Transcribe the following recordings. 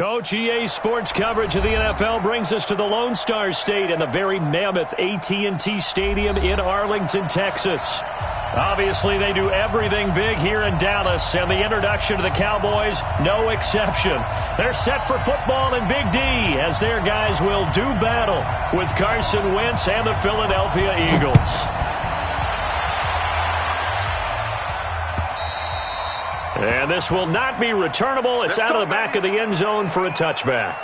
Coach, EA Sports coverage of the NFL brings us to the Lone Star State and the very mammoth AT&T Stadium in Arlington, Texas. Obviously, they do everything big here in Dallas, and the introduction to the Cowboys, no exception. They're set for football in Big D as their guys will do battle with Carson Wentz and the Philadelphia Eagles. And this will not be returnable. It's out of the back of the end zone for a touchback.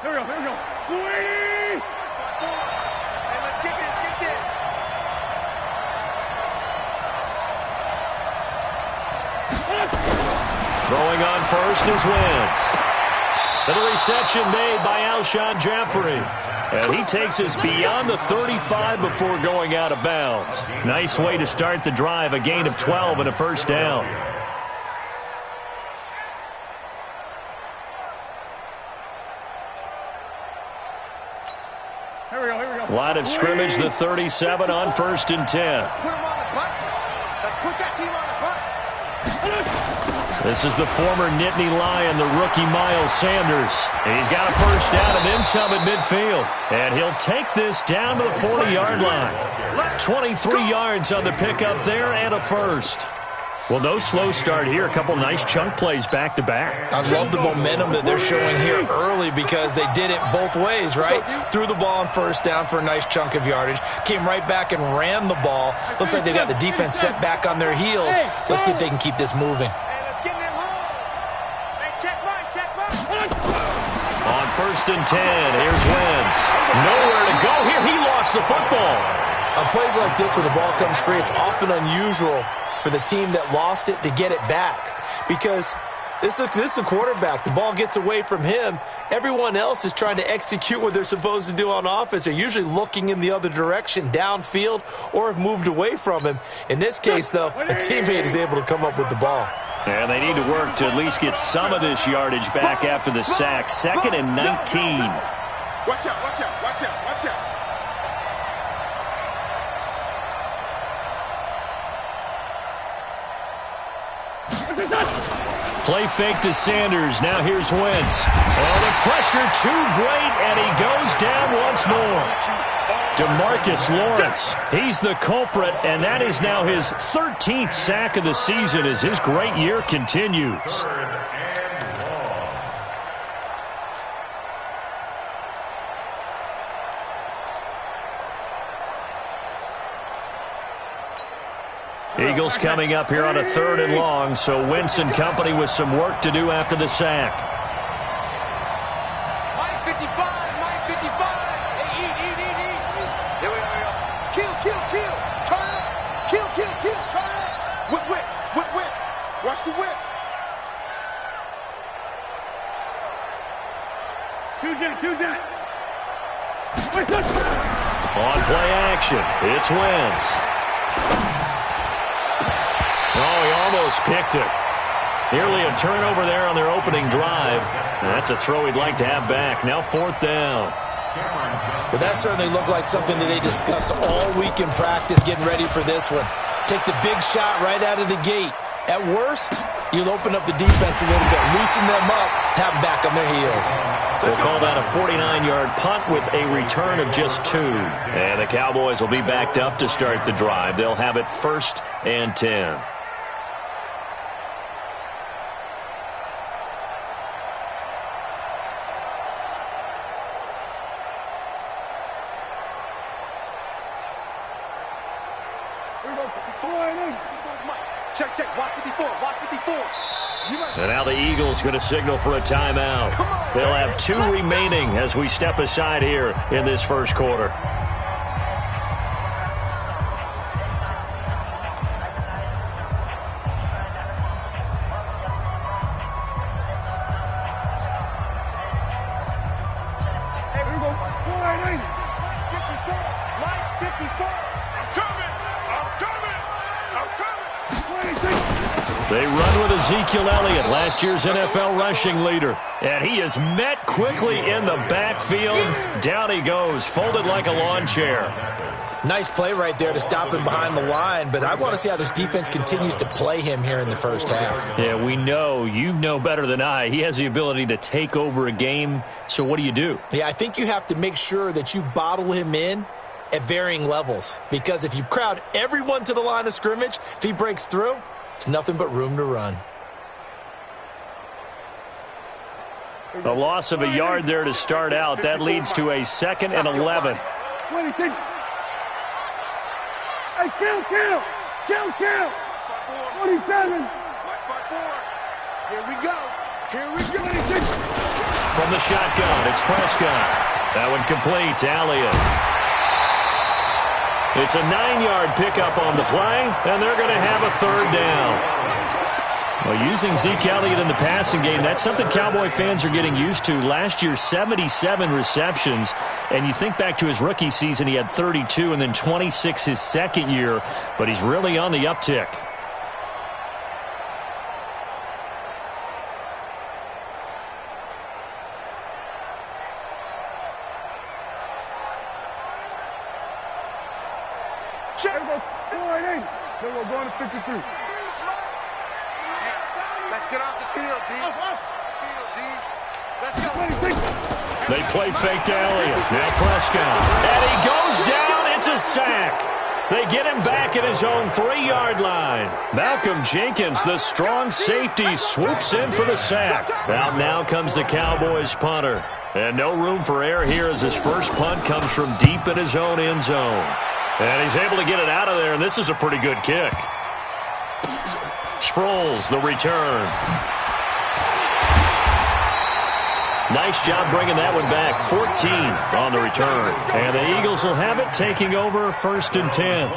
Here we go. Hey, let's kick this. Throwing on first is Wentz. And the reception made by Alshon Jeffrey. And he takes us beyond the 35 before going out of bounds. Nice way to start the drive, a gain of 12 and a first down. Line of scrimmage, the 37 on 1st and 10. Let's put them on the buses. Let's put that team on the bus. This is the former Nittany Lion, the rookie Miles Sanders. He's got a first down and then some at midfield. And he'll take this down to the 40-yard line. 23 yards on the pickup there and a first. Well, no slow start here. A couple nice chunk plays back-to-back. I love the momentum that they're showing here early because they did it both ways, right? Threw the ball on first down for a nice chunk of yardage. Came right back and ran the ball. Looks like they got the defense set back on their heels. Let's see if they can keep this moving. On 1st and 10, here's Wentz. Nowhere to go here. He lost the football. On plays like this when the ball comes free, it's often unusual for the team that lost it to get it back, because this is the quarterback. The ball gets away from him. Everyone else is trying to execute what they're supposed to do on offense. They're usually looking in the other direction, downfield, or have moved away from him. In this case, though, a teammate is able to come up with the ball. And they need to work to at least get some of this yardage back after the sack. 2nd and 19. Watch out. Play fake to Sanders. Now here's Wentz. Oh, the pressure too great, and he goes down once more. DeMarcus Lawrence, he's the culprit, and that is now his 13th sack of the season as his great year continues. Eagles coming up here on a 3rd and long, so Wentz and company with some work to do after the sack. 955. Hey, eat. Here we go. Kill. Turn it. Kill. Turn it. Whip. Watch the whip. Two jet. On play action, it's Wentz. Oh, he almost picked it. Nearly a turnover there on their opening drive. That's a throw he'd like to have back. Now 4th down. But that certainly looked like something that they discussed all week in practice, getting ready for this one. Take the big shot right out of the gate. At worst, you'll open up the defense a little bit, loosen them up, have them back on their heels. We'll call that a 49-yard punt with a return of just 2. And the Cowboys will be backed up to start the drive. They'll have it 1st and 10. Check. Watch 54. And now the Eagles going to signal for a timeout. They'll have 2 remaining as we step aside here in this first quarter. Ezekiel Elliott, last year's NFL rushing leader. And he is met quickly in the backfield. Down he goes, folded like a lawn chair. Nice play right there to stop him behind the line, but I want to see how this defense continues to play him here in the first half. Yeah, we know. You know better than I. He has the ability to take over a game, so what do? Yeah, I think you have to make sure that you bottle him in at varying levels, because if you crowd everyone to the line of scrimmage, if he breaks through, there's nothing but room to run. A loss of a yard there to start out. That leads to a 2nd and 11. Hey, kill! 27. Here we go. From the shotgun, it's Prescott. That one complete to Elliott. It's a 9-yard pickup on the play, and they're going to have a 3rd down. Well, using Zeke Elliott in the passing game, that's something Cowboy fans are getting used to. Last year, 77 receptions, and you think back to his rookie season, he had 32 and then 26 his second year, but he's really on the uptick. Check. 4-8. So we're going to 53. Let's get off the field, D. Let's go. They play fake to Elliott. Now Prescott. And he goes down. It's a sack. They get him back at his own 3-yard line. Malcolm Jenkins, the strong safety, swoops in for the sack. Out now comes the Cowboys punter. And no room for error here as his first punt comes from deep in his own end zone. And he's able to get it out of there, and this is a pretty good kick. Sproles, the return. Nice job bringing that one back. 14 on the return. And the Eagles will have it, taking over 1st and 10.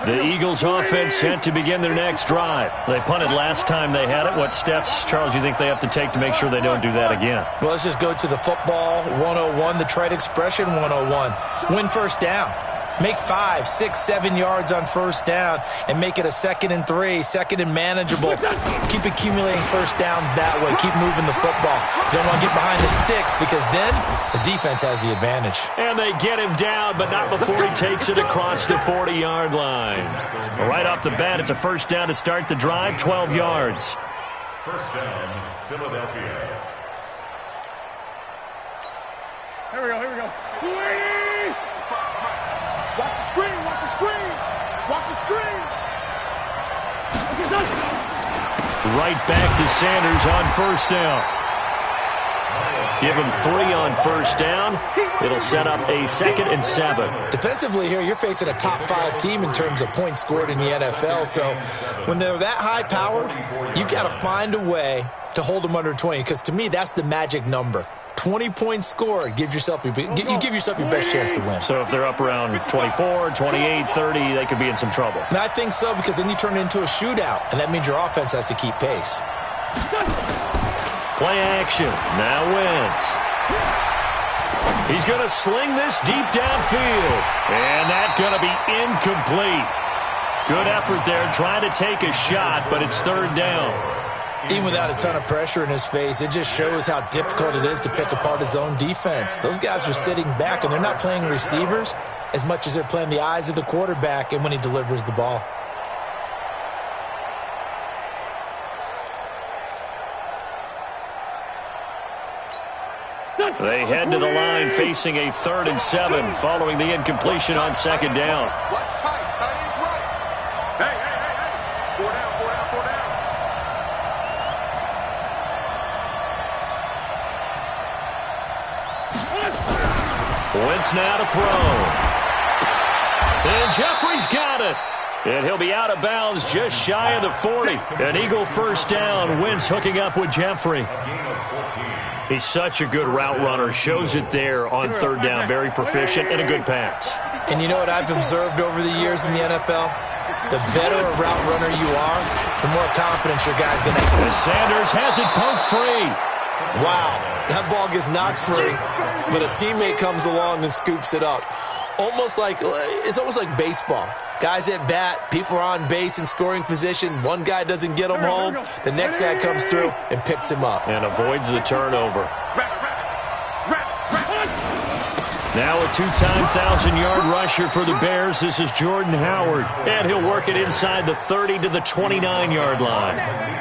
The Eagles offense set to begin their next drive. They punted last time they had it. What steps, Charles, you think they have to take to make sure they don't do that again? Well, let's just go to the football 101, the trade expression 101. Win first down. Make 5, 6, 7 yards on first down and make it a 2nd and 3, 2nd and manageable. Keep accumulating first downs that way. Keep moving the football. You don't want to get behind the sticks because then the defense has the advantage. And they get him down, but not before he takes it across the 40-yard line. Right off the bat, it's a first down to start the drive, 12 yards. First down, Philadelphia. Here we go. Watch the screen. Right back to Sanders on first down. Give him 3 on first down. It'll set up a 2nd and 7. Defensively here, you're facing a top 5 team in terms of points scored in the NFL. So when they're that high-powered, you've got to find a way to hold them under 20, because to me, that's the magic number. 20 points scored, you give yourself your best chance to win. So if they're up around 24, 28, 30, they could be in some trouble. And I think so, because then you turn it into a shootout, and that means your offense has to keep pace. Play action. Now Wentz. He's going to sling this deep downfield. And that's going to be incomplete. Good effort there trying to take a shot, but it's 3rd down. Even without a ton of pressure in his face, it just shows how difficult it is to pick apart his own defense. Those guys are sitting back, and they're not playing receivers as much as they're playing the eyes of the quarterback and when he delivers the ball. They head to the line facing a 3rd and 7 following the incompletion on 2nd down. Watch tight. Tight is right. Hey. 4 down. Wentz now to throw. And Jeffrey's got it. And he'll be out of bounds just shy of the 40. An Eagle first down. Wentz hooking up with Jeffrey. He's such a good route runner. Shows it there on 3rd down. Very proficient and a good pass. And you know what I've observed over the years in the NFL? The better a route runner you are, the more confidence your guy's going to have. And Sanders has it poked free. Wow, that ball gets knocked free, but a teammate comes along and scoops it up. almost like baseball. Guys at bat, people are on base in scoring position. One guy doesn't get him home. The next guy comes through and picks him up. And avoids the turnover. Now a two-time 1,000-yard rusher for the Bears. This is Jordan Howard. And he'll work it inside the 30 to the 29-yard line.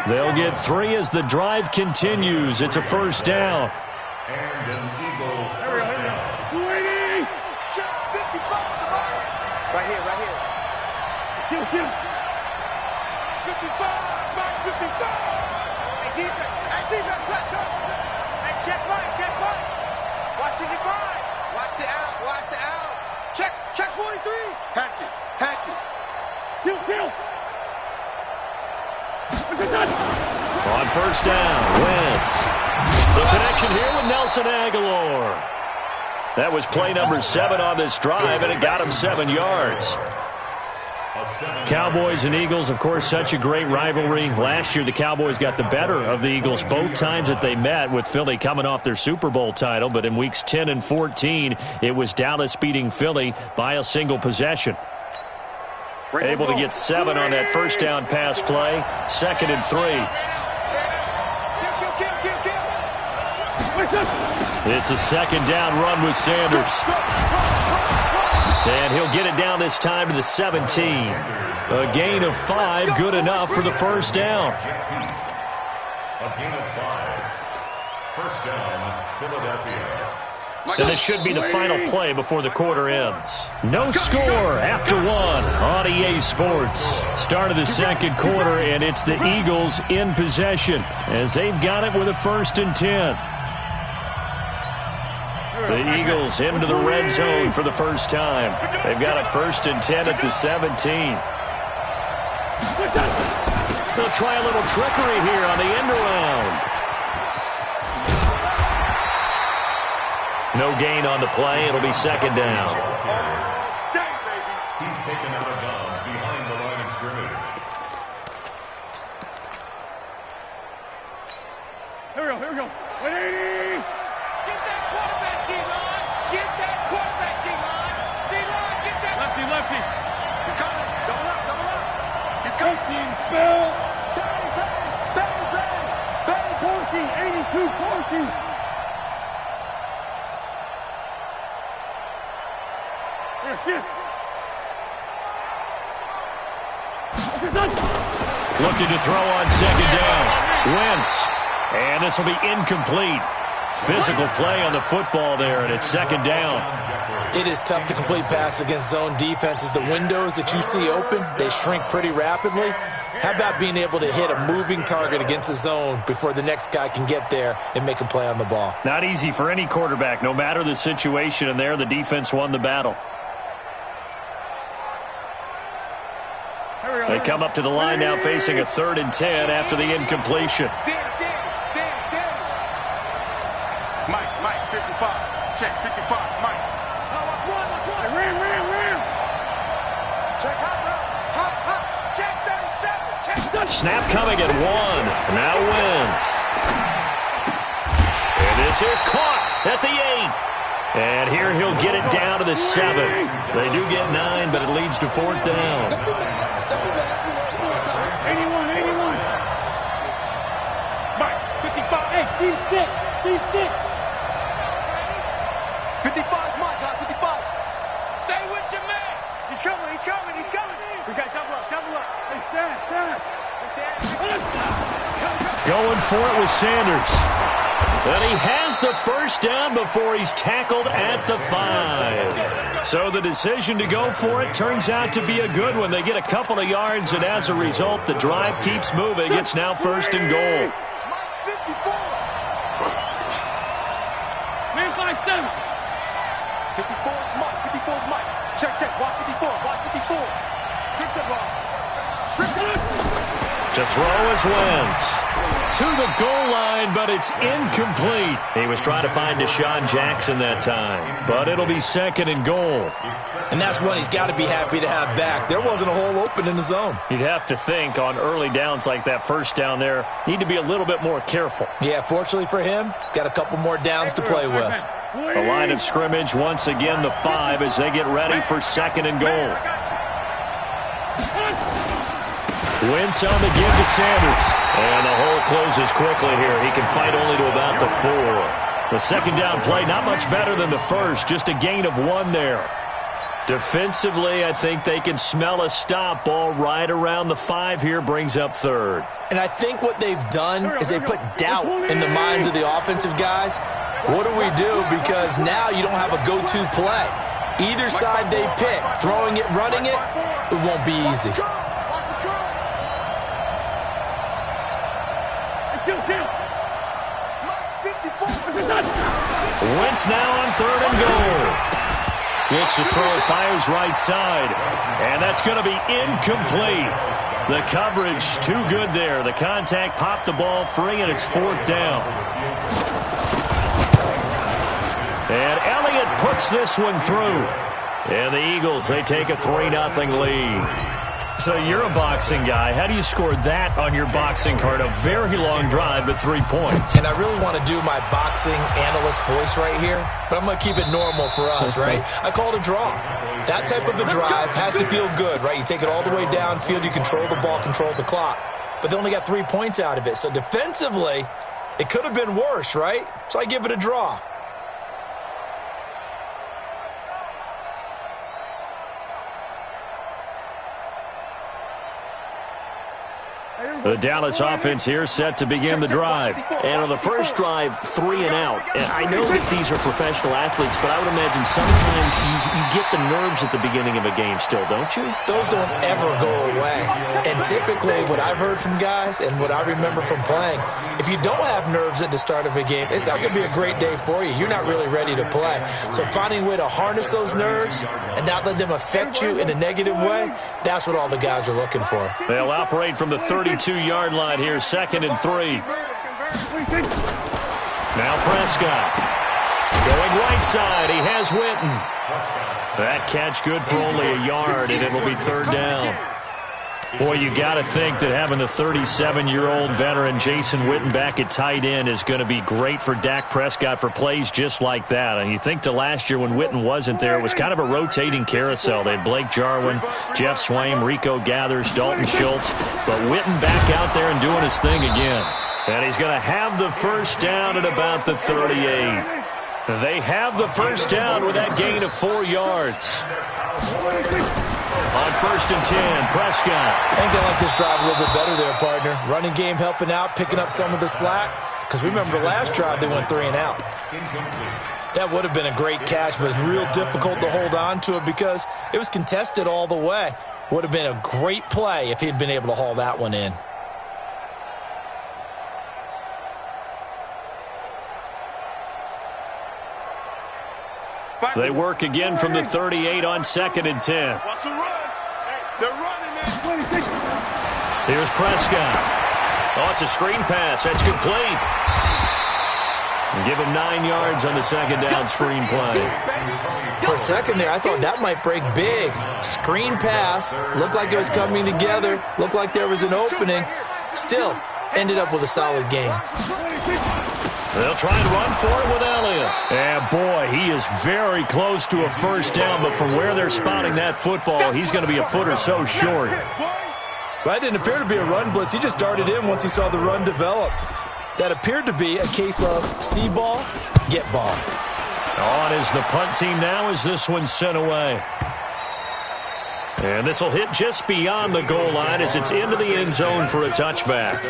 They'll get 3 as the drive continues. It's a first down. And an Eagle first down. 55 Right here. 55, back 55. Hey, defense, let's go. Hey, check right. Watch it divide. Watch the out. Check 43. Hatchet. Kill. On first down, Wentz. The connection here with Nelson Aguilar. That was play number 7 on this drive, and it got him 7 yards. Cowboys and Eagles, of course, such a great rivalry. Last year, the Cowboys got the better of the Eagles both times that they met, with Philly coming off their Super Bowl title. But in weeks 10 and 14, it was Dallas beating Philly by a single possession. Able to get 7 on that first down pass play. 2nd and 3. It's a 2nd down run with Sanders. And he'll get it down this time to the 17. A gain of 5, good enough for the first down. A gain of 5. First down, Philadelphia. And this should be the final play before the quarter ends. No score after 1 on EA Sports. Start of the second quarter, and it's the Eagles in possession as they've got it with a 1st and 10. The Eagles into the red zone for the first time. They've got it 1st and 10 at the 17. They'll try a little trickery here on the end around. No gain on the play. It'll be 2nd down. He's taken out of bounds behind the line of scrimmage. Here we go. 180. Get that quarterback, D-line. Get that. Lefty. He's coming. Double up. He's coming. Team spell. Bang. Corky. 82 Corky. Looking to throw on 2nd down. Wentz. And this will be incomplete. Physical play on the football there, and it's 2nd down. It is tough to complete passes against zone defenses. The windows that you see open, they shrink pretty rapidly. How about being able to hit a moving target against a zone before the next guy can get there and make a play on the ball? Not easy for any quarterback, no matter the situation, and there the defense won the battle. They come up to the line now facing a 3rd and 10 after the incompletion. Mike, 55. Check, 55, Mike. Watch one. Ram. Check, hot. Check 37. Check. Snap coming at 1. Now Wentz. And this is caught at the 8. And here he'll get it down to the 7. They do get 9, but it leads to 4th down. 81. Mike, 55. Hey, Steve 6. 55, Mike, 55. Stay with your man. He's coming. We got double up. Hey, stand. Going for it with Sanders. And he has the first down before he's tackled at the 5. So the decision to go for it turns out to be a good one. They get a couple of yards, and as a result, the drive keeps moving. It's now 1st and goal. Mike, 54. Man 5-7. 54's Mike. Check. Watch 54. Strip the ball. To throw is Wentz. To the goal line, but it's incomplete. He was trying to find Deshaun Jackson that time, but it'll be 2nd and goal. And that's one he's got to be happy to have back. There wasn't a hole open in the zone. You'd have to think on early downs like that first down there, need to be a little bit more careful. Yeah, fortunately for him, got a couple more downs to play with. The line of scrimmage, once again, the 5 as they get ready for 2nd and goal. Wentz on the give to Sanders. And the hole closes quickly here. He can fight only to about the 4. The 2nd down play, not much better than the first. Just a gain of 1 there. Defensively, I think they can smell a stop. Ball right around the 5 here, brings up 3rd. And I think what they've done is they put doubt in the minds of the offensive guys. What do we do? Because now you don't have a go-to play. Either side they pick, throwing it, running it, it won't be easy. Wentz now on 3rd and goal. Looks to throw, fires right side. And that's going to be incomplete. The coverage too good there. The contact popped the ball free, and it's 4th down. And Elliott puts this one through. And the Eagles, they take a 3-0 lead. So you're a boxing guy. How do you score that on your boxing card? A very long drive, but 3 points. And I really want to do my boxing analyst voice right here, but I'm going to keep it normal for us, right? I call it a draw. That type of a drive has to feel good, right? You take it all the way downfield, you control the ball, control the clock. But they only got 3 points out of it. So defensively, it could have been worse, right? So I give it a draw. The Dallas offense here set to begin the drive. And on the first drive, 3 and out. And I know that these are professional athletes, but I would imagine sometimes you get the nerves at the beginning of a game still, don't you? Those don't ever go away. And typically what I've heard from guys and what I remember from playing, if you don't have nerves at the start of a game, it's not going to be a great day for you. You're not really ready to play. So finding a way to harness those nerves and not let them affect you in a negative way, that's what all the guys are looking for. They'll operate from the 32-yard line here, 2nd and 3. Now Prescott. Going right side, he has Witten. That catch good for only a yard, and it'll be 3rd down. Boy, you got to think that having the 37-year-old veteran Jason Witten back at tight end is going to be great for Dak Prescott for plays just like that. And you think to last year when Witten wasn't there, it was kind of a rotating carousel. They had Blake Jarwin, Jeff Swaim, Rico Gathers, Dalton Schultz. But Witten back out there and doing his thing again. And he's going to have the 1st down at about the 38. They have the 1st down with that gain of 4 yards. On 1st and 10, Prescott. I think they like this drive a little bit better there, partner. Running game helping out, picking up some of the slack. Because remember, last drive they went 3 and out. That would have been a great catch, but it's real difficult to hold on to it because it was contested all the way. Would have been a great play if he'd been able to haul that one in. They work again from the 38 on 2nd and 10. Here's Prescott. Oh, it's a screen pass. That's complete. Give him 9 yards on the 2nd down screen play. For a second there, I thought that might break big. Screen pass. Looked like it was coming together. Looked like there was an opening. Still, ended up with a solid game. They'll try and run for it with Elliott. And, boy, he is very close to a 1st down, but from where they're spotting that football, he's going to be a foot or so short. That didn't appear to be a run blitz. He just darted in once he saw the run develop. That appeared to be a case of see ball, get ball. On is the punt team now as this one's sent away. And this will hit just beyond the goal line as it's into the end zone for a touchback.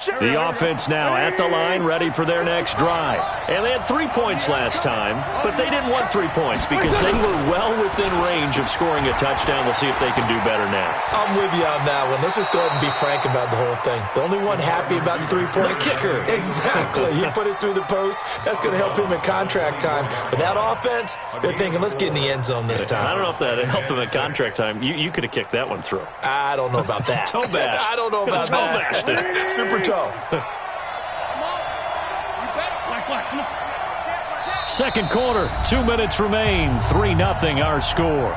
The offense now at the line, ready for their next drive. And they had 3 points last time, but they didn't want 3 points because they were well within range of scoring a touchdown. We'll see if they can do better now. I'm with you on that one. Let's just go ahead and be frank about the whole thing. The only one happy about the 3-point kicker. Exactly. He put it through the post. That's going to help him in contract time. But that offense, they're thinking, let's get in the end zone this time. I don't know if that helped him at contract time. You could have kicked that one through. I don't know about that. Toe bash. I don't know about toe that. Bashed it. Super toe. Second quarter, 2 minutes remain. 3-0 our score.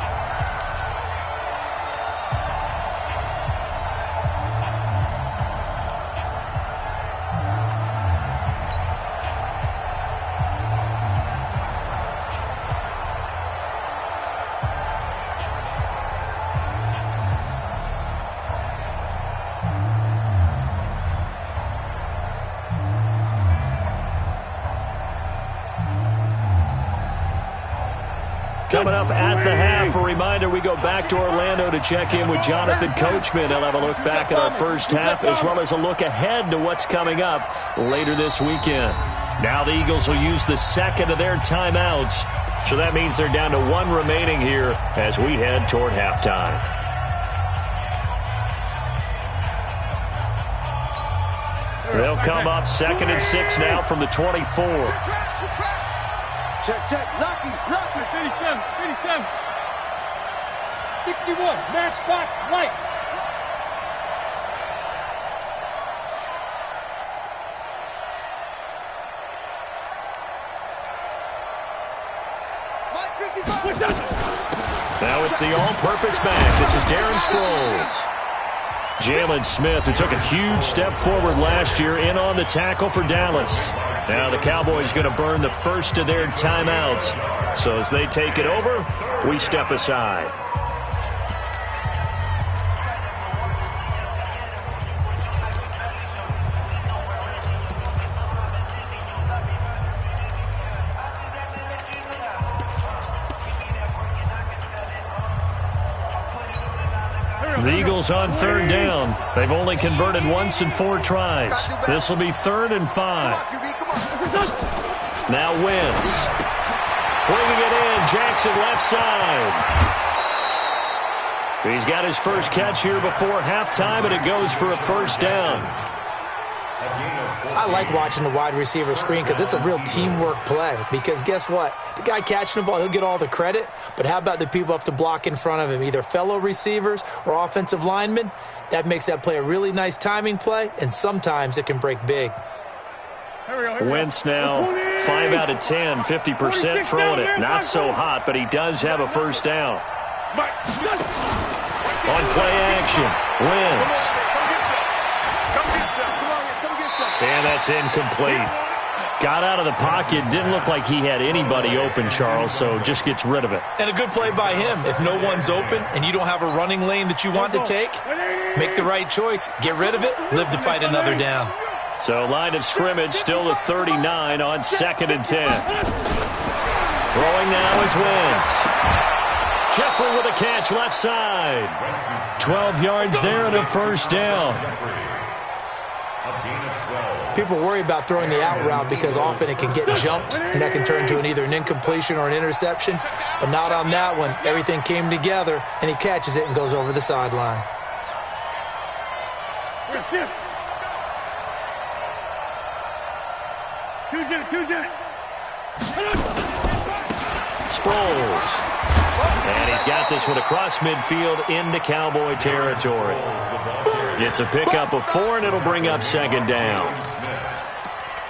Coming up at the half, a reminder, we go back to Orlando to check in with Jonathan Coachman. He'll have a look back at our first half as well as a look ahead to what's coming up later this weekend. Now the Eagles will use the second of their timeouts. So that means they're down to one remaining here as we head toward halftime. They'll come up 2nd and 6 now from the 24. Check, lucky, 57, 61, matchbox lights. Now it's the all-purpose back. This is Darren Sproles. Jalen Smith, who took a huge step forward last year, in on the tackle for Dallas. Now the Cowboys going to burn the first of their timeouts. So as they take it over, we step aside. The Eagles on 3rd down. They've only converted once in 4 tries. This will be 3rd and 5. Now Wentz. Bringing it in. Jackson left side. He's got his first catch here before halftime, and it goes for a first down. I like watching the wide receiver screen because it's a real teamwork play. Because guess what? The guy catching the ball, he'll get all the credit. But how about the people up to block in front of him, either fellow receivers or offensive linemen? That makes that play a really nice timing play, and sometimes it can break big. Wentz now 5 out of 10, 50% throwing it. Not so hot, but he does have a first down. On play action, Wentz. And that's incomplete. Got out of the pocket. Didn't look like he had anybody open, Charles, so just gets rid of it. And a good play by him. If no one's open and you don't have a running lane that you want to take, make the right choice. Get rid of it. Live to fight another down. So line of scrimmage still to 39 on 2nd and 10. Throwing now is Wentz. Jeffrey with a catch left side. 12 yards there and a first down. People worry about throwing the out route because often it can get jumped, and that can turn into either an incompletion or an interception. But not on that one. Everything came together, and he catches it and goes over the sideline. Sproles. And he's got this one across midfield into Cowboy territory. It's a pickup of 4, and it'll bring up 2nd down.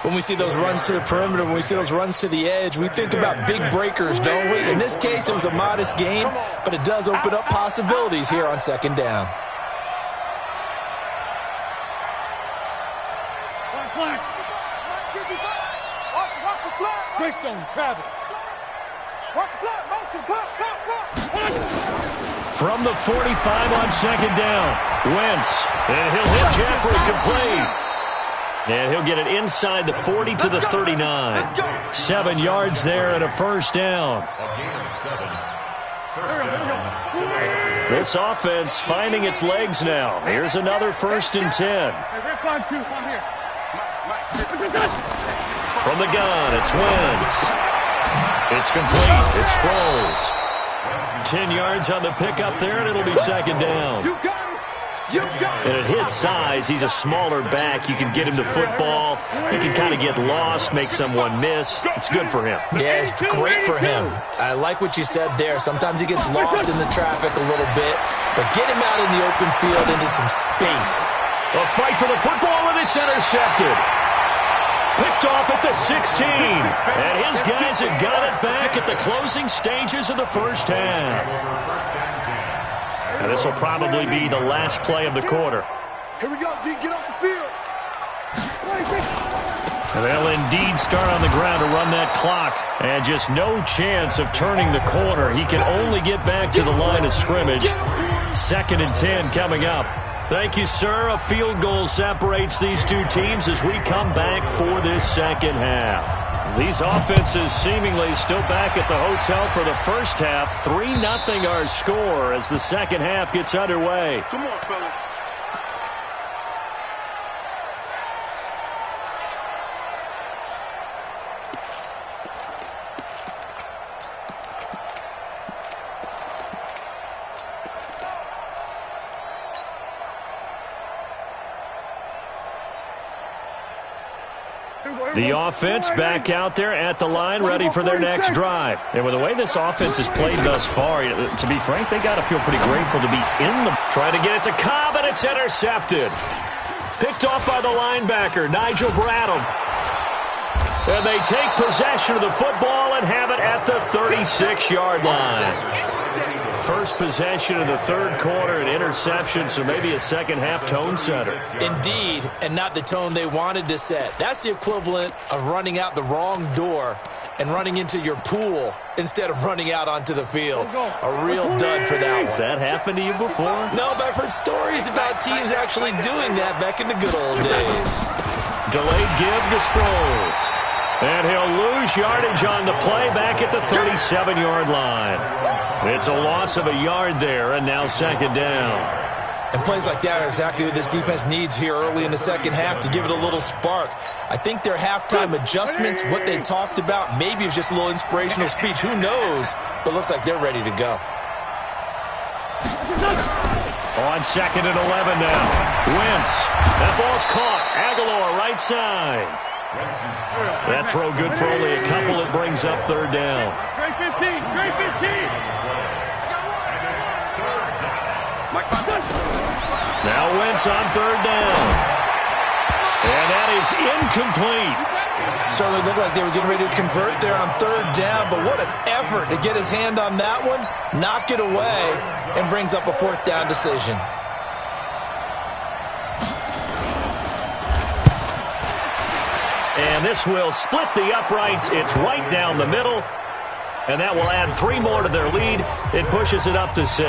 When we see those runs to the perimeter, when we see those runs to the edge, we think about big breakers, don't we? In this case, it was a modest gain, but it does open up possibilities here on 2nd down. Greystone travel. From the 45 on 2nd down, Wentz. And he'll hit Jeffrey complete. And he'll get it inside the 40 to the 39. 7 yards there and a first down. This offense finding its legs now. Here's another 1st and 10. From the gun, it's Wentz. It's complete. It's Sproles. 10 yards on the pickup there, and it'll be 2nd down. And at his size, he's a smaller back. You can get him to football. He can kind of get lost, make someone miss. It's good for him. Yeah, it's great for him. I like what you said there. Sometimes he gets lost in the traffic a little bit, but get him out in the open field into some space. A fight for the football, and it's intercepted. Picked off at the 16. And his guys have got it back at the closing stages of the first half. And this will probably be the last play of the quarter. Here we go, D. Get off the field. And they'll indeed start on the ground to run that clock. And just no chance of turning the corner. He can only get back to the line of scrimmage. 2nd and 10 coming up. Thank you, sir. A field goal separates these two teams as we come back for this second half. These offenses seemingly still back at the hotel for the first half. 3-0 our score as the second half gets underway. Come on, fellas. The offense back out there at the line, ready for their next drive. And with the way this offense has played thus far, to be frank, they got to feel pretty grateful to be in the... Trying to get it to Cobb, and it's intercepted. Picked off by the linebacker, Nigel Bradham. And they take possession of the football and have it at the 36-yard line. First possession of the third quarter, an interception, so maybe a second-half tone setter. Indeed, and not the tone they wanted to set. That's the equivalent of running out the wrong door and running into your pool instead of running out onto the field. A real dud for that one. Has that happened to you before? No, but I've heard stories about teams actually doing that back in the good old days. Delayed give to Sproles. And he'll lose yardage on the play back at the 37-yard line. It's a loss of a yard there, and now second down. And plays like that are exactly what this defense needs here early in the second half to give it a little spark. I think their halftime adjustments, what they talked about, maybe it was just a little inspirational speech. Who knows? But looks like they're ready to go. On second and 11 now. Wentz. That ball's caught. Aguilar right side. That throw good for only a couple. It brings up third down. Straight 15. Straight 15. Now Wentz on third down. And that is incomplete. Certainly looked like they were getting ready to convert there on third down, but what an effort to get his hand on that one, knock it away, and brings up a fourth down decision. And this will split the uprights. It's right down the middle. And that will add 3 more to their lead. It pushes it up to 6.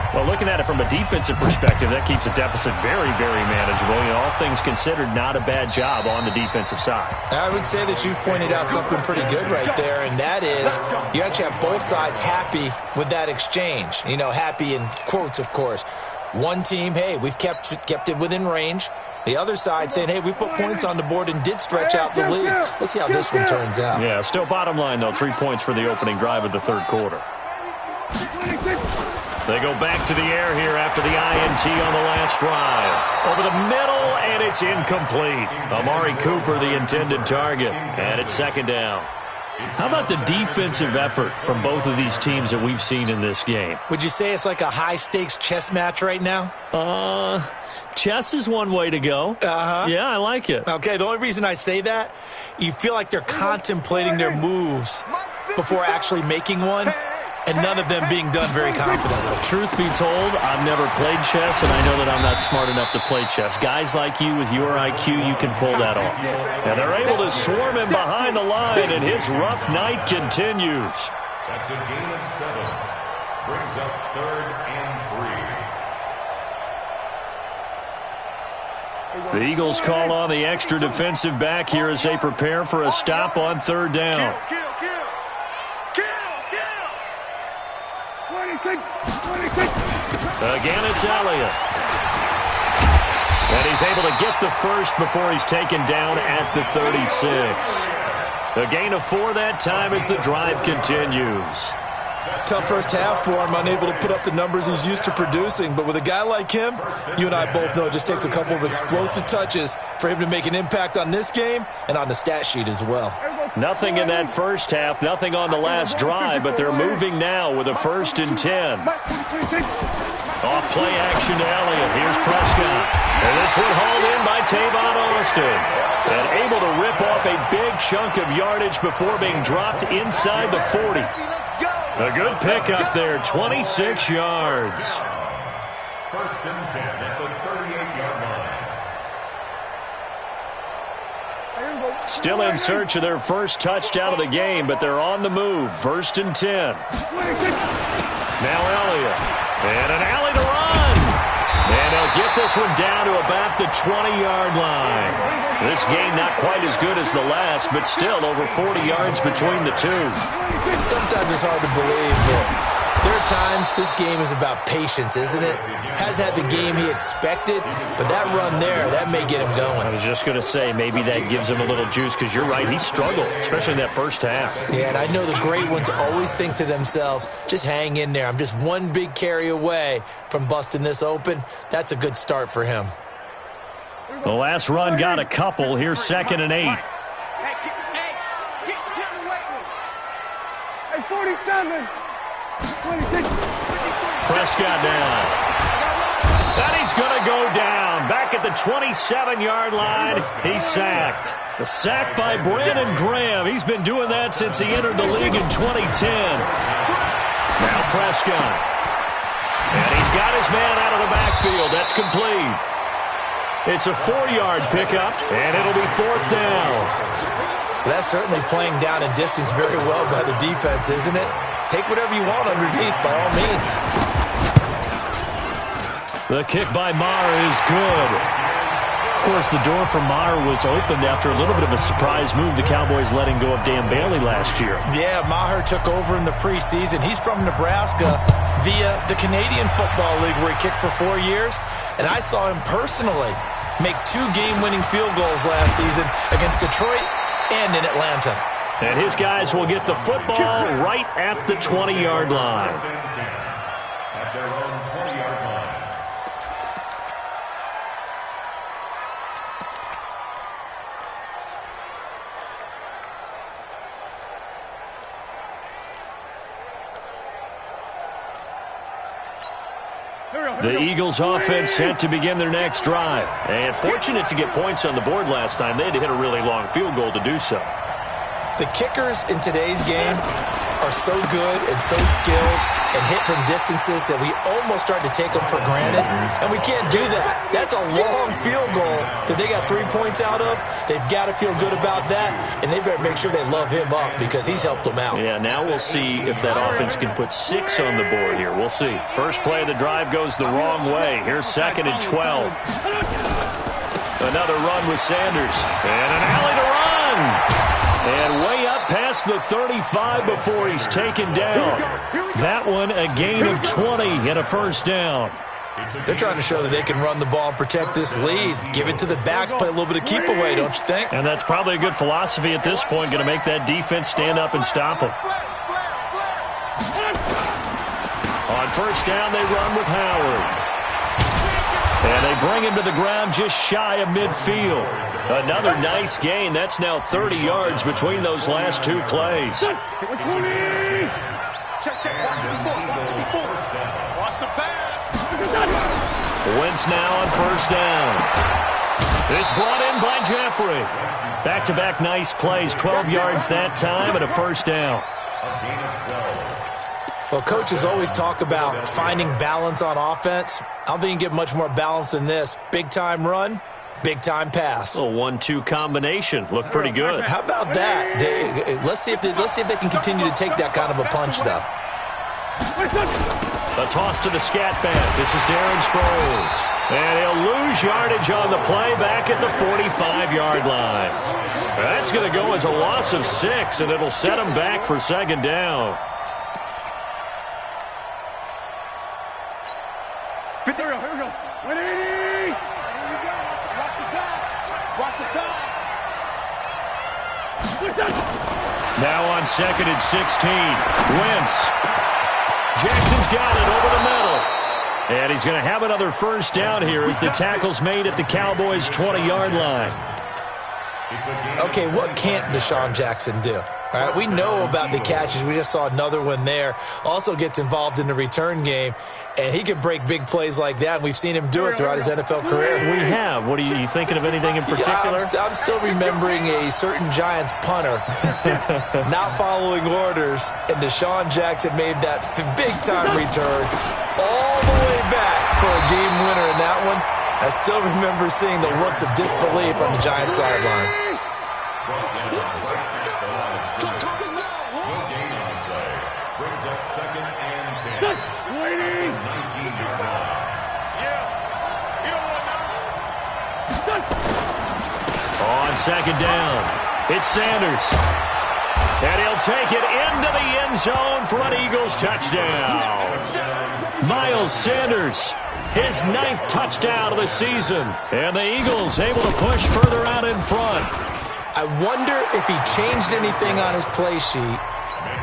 Well, looking at it from a defensive perspective, that keeps the deficit very, very manageable. You know, all things considered, not a bad job on the defensive side. I would say that you've pointed out something pretty good right there, and that is you actually have both sides happy with that exchange. You know, happy in quotes, of course. One team, hey, we've kept it within range. The other side saying, hey, we put points on the board and did stretch out the lead. Let's see how this one turns out. Yeah, still bottom line, though, 3 points for the opening drive of the third quarter. They go back to the air here after the INT on the last drive. Over the middle, and it's incomplete. Amari Cooper, the intended target, and it's second down. How about the defensive effort from both of these teams that we've seen in this game? Would you say it's like a high-stakes chess match right now? Chess is one way to go. Yeah, I like it. Okay, the only reason I say that, you feel like they're contemplating their moves before actually making one, and none of them being done very confidently. Truth be told, I've never played chess, and I know that I'm not smart enough to play chess. Guys like you with your IQ, you can pull that off. And they're able to swarm him behind the line, and his rough night continues. That's a gain of 7. Brings up third and 3. The Eagles call on the extra defensive back here as they prepare for a stop on third down. Kill. 26. Again, it's Elliott. And he's able to get the first before he's taken down at the 36. A gain of 4 that time as the drive continues. Tough first half for him, unable to put up the numbers he's used to producing. But with a guy like him, you and I both know it just takes a couple of explosive touches for him to make an impact on this game and on the stat sheet as well. Nothing in that first half, nothing on the last drive, but they're moving now with a 1st and 10. Off play action to Elliott. Here's Prescott. And this one hauled in by Tavon Austin. And able to rip off a big chunk of yardage before being dropped inside the 40. A good pickup there, 26 yards. 1st and 10 at the 38-yard line. Still in search of their first touchdown of the game, but they're on the move. 1st and 10. Now Elliott. And an alley to run. And And they'll get this one down to about the 20-yard line. This game not quite as good as the last, but still over 40 yards between the two. Sometimes it's hard to believe, but there are times this game is about patience, isn't it? Has had the game he expected, but that run there, that may get him going. I was just going to say, maybe that gives him a little juice, because you're right, he struggled, especially in that first half. Yeah, and I know the great ones always think to themselves, just hang in there. I'm just one big carry away from busting this open. That's a good start for him. The last run got a couple. Here's 2nd and 8. Hey, get in the weight room. Hey, 47. 26. Prescott down. And he's going to go down. Back at the 27-yard line, he's sacked. The sack by Brandon Graham. He's been doing that since he entered the league in 2010. Now Prescott. And he's got his man out of the backfield. That's complete. It's a 4-yard pickup, and it'll be 4th down. That's certainly playing down and distance very well by the defense, isn't it? Take whatever you want underneath, by all means. The kick by Maher is good. Of course, the door for Maher was opened after a little bit of a surprise move. The Cowboys letting go of Dan Bailey last year. Yeah, Maher took over in the preseason. He's from Nebraska via the Canadian Football League, where he kicked for 4 years. And I saw him personally make 2 game-winning field goals last season against Detroit and in Atlanta. And his guys will get the football right at the 20-yard line. At their own 20-yard line. The Eagles offense set to begin their next drive. And fortunate to get points on the board last time. They had to hit a really long field goal to do so. The kickers in today's game are so good and so skilled and hit from distances that we almost start to take them for granted. And we can't do that. That's a long field goal that they got 3 points out of. They've got to feel good about that, and they better make sure they love him up because he's helped them out. Yeah, now we'll see if that offense can put 6 on the board here. We'll see. First play of the drive goes the wrong way. Here's 2nd and 12. Another run with Sanders. And an alley to run. And way up past the 35 before he's taken down. That one a gain of 20 and a first down. They're trying to show that they can run the ball and protect this lead. Give it to the backs, play a little bit of keep away, don't you think? And that's probably a good philosophy at this point, going to make that defense stand up and stop him. On first down, they run with Howard. And they bring him to the ground just shy of midfield. Another nice gain. That's now 30 yards between those last 2 plays. Check. Watch the pass. Wentz now on first down. It's brought in by Jeffrey. Back-to-back nice plays. 12 yards that time and a first down. Well, coaches always talk about finding balance on offense. I don't think you can get much more balance than this. Big-time run, big-time pass. A 1-2 combination. Looked pretty good. How about that? Let's see if they can continue to take that kind of a punch, though. A toss to the scat back. This is Darren Sproles. And he'll lose yardage on the play back at the 45-yard line. That's going to go as a loss of 6, and it'll set him back for 2nd down. Here we go. 180. Here you go. Watch the pass. Watch the pass. Now on 2nd and 16. Wentz. Jackson's got it over the middle. And he's going to have another first down here as the tackle's made at the Cowboys' 20-yard line. Okay, what can't Deshaun Jackson do? All right, we know about the catches. We just saw another one there. Also gets involved in the return game, and he can break big plays like that. And we've seen him do it throughout his NFL career. We have. What are you thinking of anything in particular? Yeah, I'm still remembering a certain Giants punter not following orders, and Deshaun Jackson made that big-time return all the way back for a game winner in that one. I still remember seeing the looks of disbelief on the Giants sideline. Brings up 2nd and 10. 19-yard line. On second down, it's Sanders. And he'll take it into the end zone for an Eagles touchdown. Miles Sanders, his 9th touchdown of the season. And the Eagles able to push further out in front. I wonder if he changed anything on his play sheet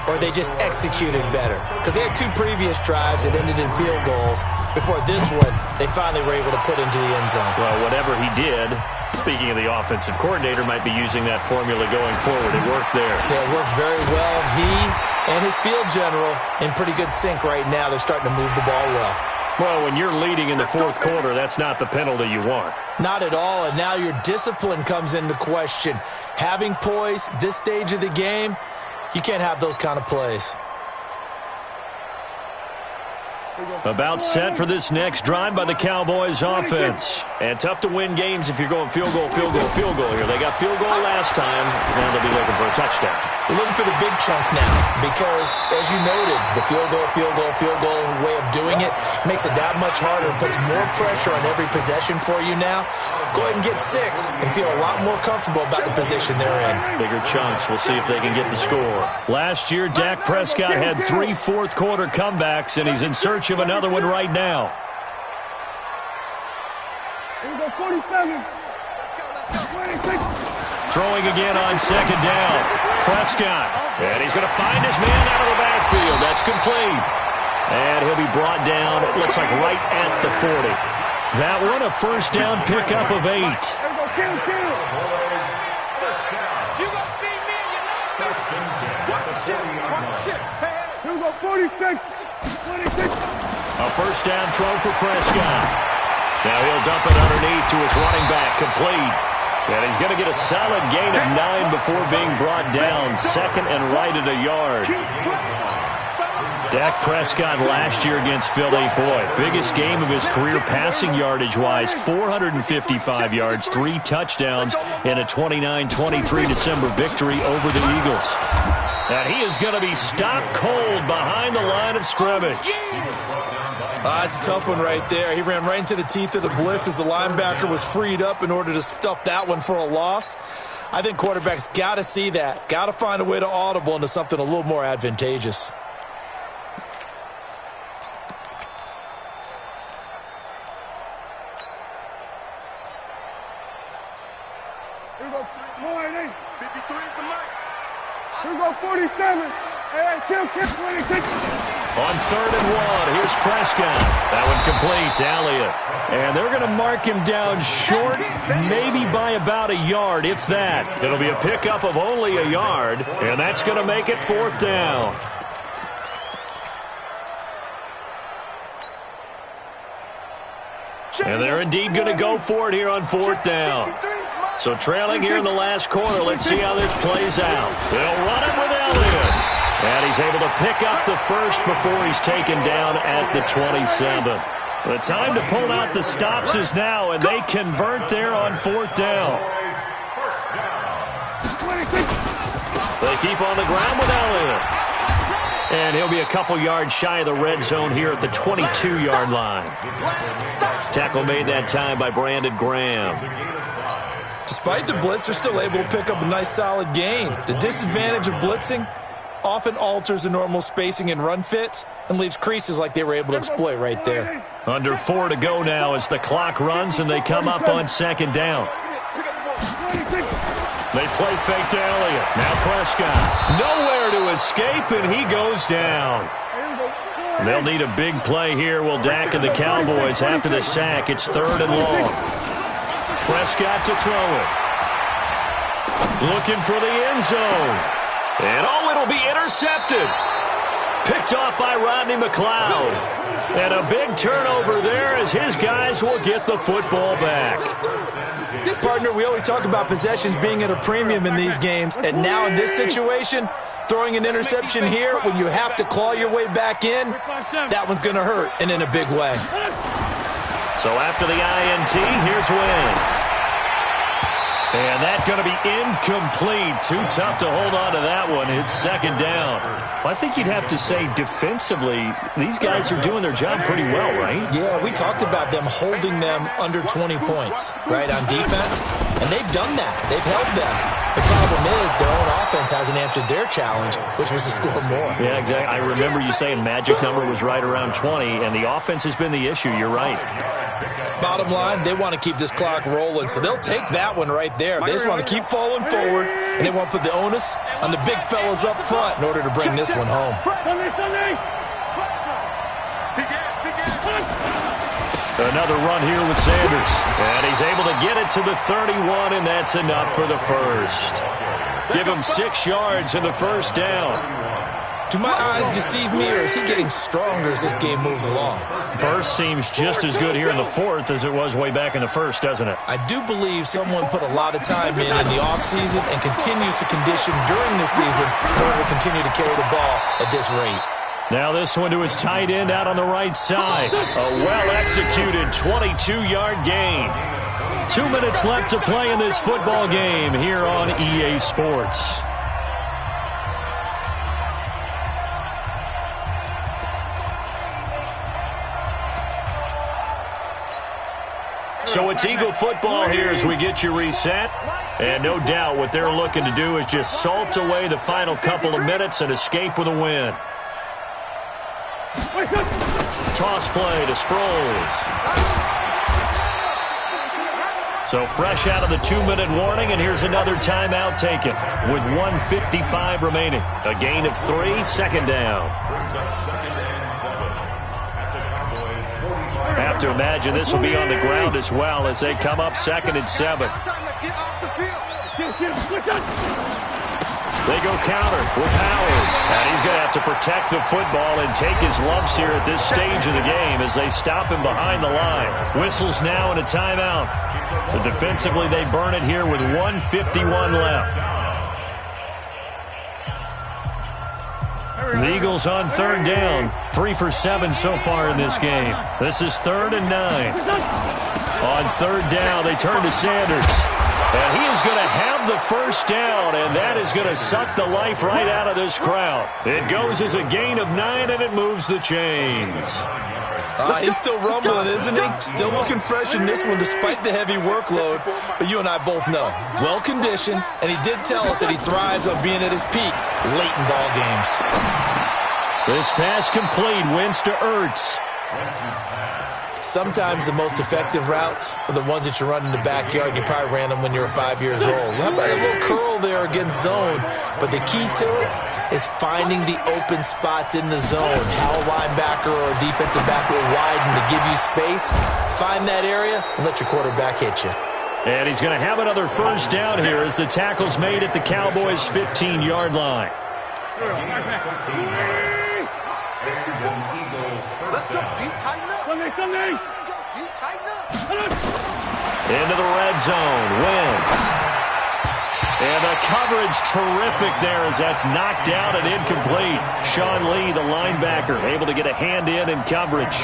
or they just executed better. Because they had 2 previous drives that ended in field goals. Before this one, they finally were able to put into the end zone. Well, whatever he did, speaking of the offensive coordinator, might be using that formula going forward. It worked there. Yeah, it works very well. He and his field general in pretty good sync right now. They're starting to move the ball well. Well, when you're leading in the 4th quarter, that's not the penalty you want. Not at all, and now your discipline comes into question. Having poise this stage of the game, you can't have those kind of plays. About set for this next drive by the Cowboys offense. And tough to win games if you're going field goal, field goal, field goal here. They got field goal last time. Now they'll be looking for a touchdown. They're looking for the big chunk now because, as you noted, the field goal way of doing it makes it that much harder and puts more pressure on every possession for you now. Go ahead and get 6 and feel a lot more comfortable about the position they're in. Bigger chunks. We'll see if they can get the score. Last year, Dak Prescott had 3 fourth-quarter comebacks, and he's in search of another one right now. Here we go, 47. Throwing again on second down. Prescott. And he's going to find his man out of the backfield. That's complete. And he'll be brought down, it looks like, right at the 40. That one a first down pickup of 8. Here we go, kill. You gonna see me and you know watch the ship. Here we go, 46. 26. A first down throw for Prescott. Now he'll dump it underneath to his running back, complete. And he's going to get a solid gain of 9 before being brought down. Second and right at a yard. Dak Prescott last year against Philly, boy, biggest game of his career passing yardage-wise, 455 yards, 3 touchdowns in a 29-23 December victory over the Eagles. And he is going to be stopped cold behind the line of scrimmage. It's a tough one right there. He ran right into the teeth of the blitz as the linebacker was freed up in order to stuff that one for a loss. I think quarterbacks got to see that. Got to find a way to audible into something a little more advantageous. Here we go, 48. 53 is the mic. Here we go, 47. Hey, kill, 26. On 3rd and 1, here's Prescott. That one complete, Elliott. And they're going to mark him down short, maybe by about a yard, if that. It'll be a pickup of only a yard, and that's going to make it 4th down. And they're indeed going to go for it here on 4th down. So trailing here in the last quarter, let's see how this plays out. They'll run it with Elliott. And he's able to pick up the first before he's taken down at the 27. The time to pull out the stops is now, and they convert there on 4th down. They keep on the ground with Elliott. And he'll be a couple yards shy of the red zone here at the 22-yard line. Tackle made that time by Brandon Graham. Despite the blitz, they're still able to pick up a nice solid gain. The disadvantage of blitzing often alters the normal spacing and run fits and leaves creases like they were able to exploit right there. Under 4 to go now as the clock runs and they come up on 2nd down. They play fake to Elliott. Now Prescott. Nowhere to escape, and he goes down. They'll need a big play here. Will Dak and the Cowboys after the sack. It's 3rd and long. Prescott to throw it. Looking for the end zone. And it'll be intercepted. Picked off by Rodney McLeod. And a big turnover there as his guys will get the football back. Partner, we always talk about possessions being at a premium in these games. And now in this situation, throwing an interception here when you have to claw your way back in, that one's going to hurt, and in a big way. So after the INT, here's Wentz. And that's going to be incomplete. Too tough to hold on to that one. It's second down. Well, I think you'd have to say defensively, these guys are doing their job pretty well, right? Yeah, we talked about them holding them under 20 points, right, on defense. And they've done that. They've held them. The problem is their own offense hasn't answered their challenge, which was to score more. Yeah, exactly. I remember you saying magic number was right around 20, and the offense has been the issue. You're right. Bottom line, they want to keep this clock rolling, so they'll take that one right there. They just want to keep falling forward, and they want to put the onus on the big fellas up front in order to bring this one home. Another run here with Sanders. And he's able to get it to the 31, and that's enough for the first. Give him 6 yards in the first down. Do my eyes deceive me, or is he getting stronger as this game moves along? Burst seems just as good here in the fourth as it was way back in the first, doesn't it? I do believe someone put a lot of time in the offseason and continues to condition during the season in order to continue to carry the ball at this rate. Now this one to his tight end out on the right side. A well-executed 22-yard gain. 2 minutes left to play in this football game here on EA Sports. So it's Eagle football here as we get you reset. And no doubt what they're looking to do is just salt away the final couple of minutes and escape with a win. Toss play to Sproles. So fresh out of the 2-minute warning, and here's another timeout taken with 1:55 remaining. A gain of 3, second down. Have to imagine this will be on the ground as well as they come up 2nd and 7. They go counter with Howard. And he's going to have to protect the football and take his lumps here at this stage of the game as they stop him behind the line. Whistles now and a timeout. So defensively they burn it here with 1:51 left. The Eagles on 3rd down. 3 for 7 so far in this game. This is 3rd and 9. On 3rd down, they turn to Sanders. And he is going to have the first down, and that is going to suck the life right out of this crowd. It goes as a gain of 9, and it moves the chains. He's still rumbling, isn't he? Still looking fresh in this one despite the heavy workload. But you and I both know, well-conditioned, and he did tell us that he thrives on being at his peak late in ball games. This pass complete, wins to Ertz. Sometimes the most effective routes are the ones that you run in the backyard, and you probably ran them when you were 5 years old. How about a little curl there against zone? But the key to it is finding the open spots in the zone. How a linebacker or a defensive back will widen to give you space. Find that area and let your quarterback hit you. And he's going to have another first down here as the tackle's made at the Cowboys' 15-yard line. Let's go, Pete. Tighten up. Let's go, Pete. Tighten up. Into the red zone. Wentz. And the coverage terrific there as that's knocked out and incomplete. Sean Lee, the linebacker, able to get a hand in coverage.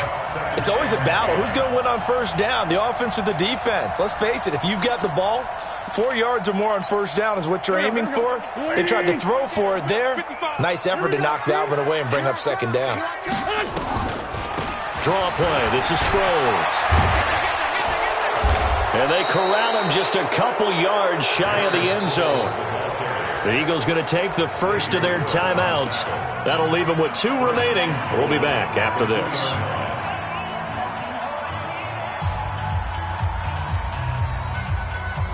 It's always a battle. Who's going to win on first down, the offense or the defense? Let's face it, if you've got the ball, 4 yards or more on first down is what you're aiming for. They tried to throw for it there. Nice effort to knock that one away and bring up second down. Draw play. This is Sproles. And they corral him just a couple yards shy of the end zone. The Eagles going to take the first of their timeouts. That'll leave them with 2 remaining. We'll be back after this.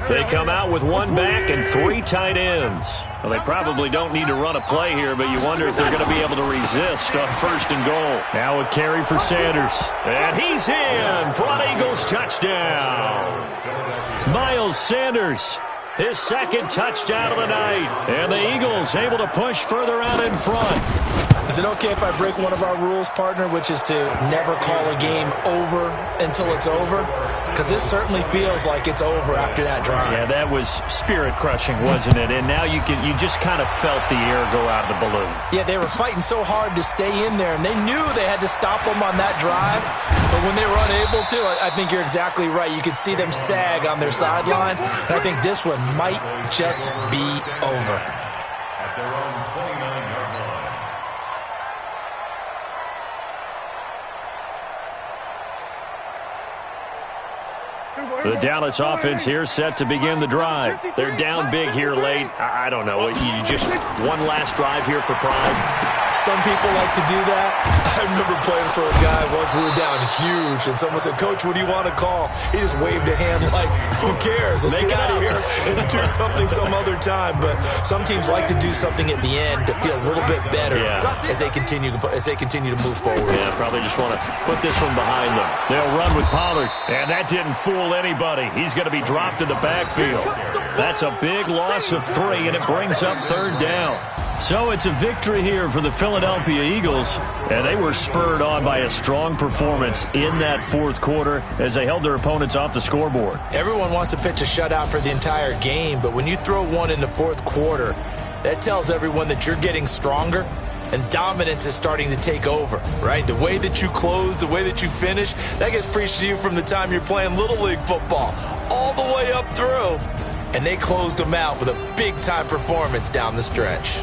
They come out with 1 back and 3 tight ends. Well, they probably don't need to run a play here, but you wonder if they're going to be able to resist on 1st and goal. Now a carry for Sanders. And he's in for an Eagles touchdown. Miles Sanders, his 2nd touchdown of the night. And the Eagles able to push further out in front. Is it okay if I break one of our rules, partner, which is to never call a game over until it's over? because this certainly feels like it's over after that drive. Yeah, that was spirit-crushing, wasn't it? And now you just kind of felt the air go out of the balloon. Yeah, they were fighting so hard to stay in there, and they knew they had to stop them on that drive. But when they were unable to, I think you're exactly right. You could see them sag on their sideline, and I think this one might just be over. At their own 29-yard line. The Dallas offense here set to begin the drive. They're down big here late. I don't know. You just one last drive here for pride. Some people like to do that. I remember playing for a guy once. We were down huge, and someone said, "Coach, what do you want to call?" He just waved a hand like, "Who cares? Let's get out of here and do something some other time." But some teams like to do something at the end to feel a little bit better as they continue to move forward. Yeah, probably just want to put this one behind them. They'll run with Pollard, and that didn't fool anybody. He's going to be dropped in the backfield. That's a big loss of 3, and it brings up 3rd down. So it's a victory here for the Philadelphia Eagles, and they were spurred on by a strong performance in that 4th quarter as they held their opponents off the scoreboard. Everyone wants to pitch a shutout for the entire game, but when you throw one in the 4th quarter, that tells everyone that you're getting stronger and dominance is starting to take over, right? The way that you close, the way that you finish, that gets preached to you from the time you're playing Little League football all the way up through. And they closed them out with a big-time performance down the stretch.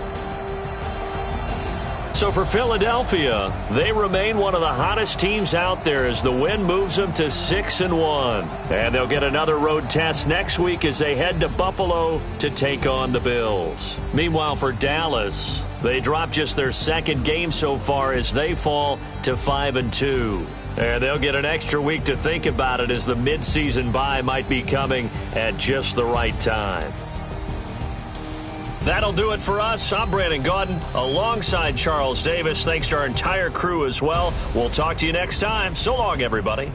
So for Philadelphia, they remain one of the hottest teams out there as the win moves them to 6-1. And they'll get another road test next week as they head to Buffalo to take on the Bills. Meanwhile, for Dallas, they dropped just their 2nd game so far as they fall to 5-2. And they'll get an extra week to think about it as the midseason bye might be coming at just the right time. That'll do it for us. I'm Brandon Gaudin alongside Charles Davis. Thanks to our entire crew as well. We'll talk to you next time. So long, everybody.